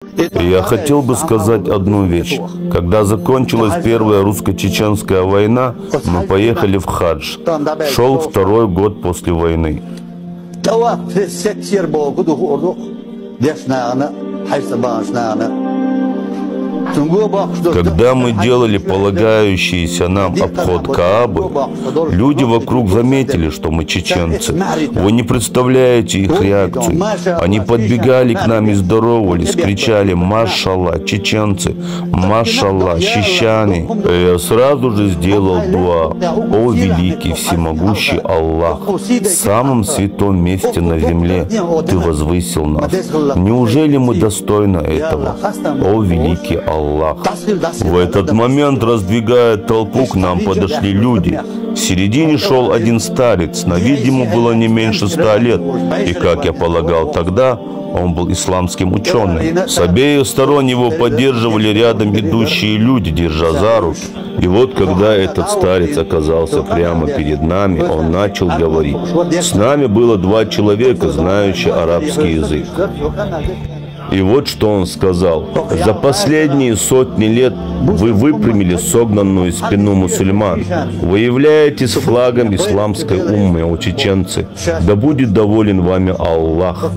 Я хотел бы сказать одну вещь. Когда закончилась Первая русско-чеченская война, мы поехали в хадж. Шел второй год после войны. Когда мы делали полагающийся нам обход Каабы, люди вокруг заметили, что мы чеченцы. Вы не представляете их реакцию. Они подбегали к нам и здоровались, кричали: «Машалла, чеченцы! Машалла, щищаны!» Я сразу же сделал дуа: «О великий, всемогущий Аллах, в самом святом месте на земле Ты возвысил нас. Неужели мы достойны этого? О великий Аллах!» В этот момент, раздвигая толпу, к нам подошли люди. В середине шел один старец, на вид ему было не меньше 100 лет. И, как я полагал тогда, он был исламским ученым. С обеих сторон его поддерживали рядом идущие люди, держа за руки. И вот, когда этот старец оказался прямо перед нами, он начал говорить. С нами было 2 человека, знающие арабский язык. И вот что он сказал: «За последние сотни лет вы выпрямили согнанную спину мусульман. Вы являетесь флагом исламской уммы, о чеченцы. Да будет доволен вами Аллах».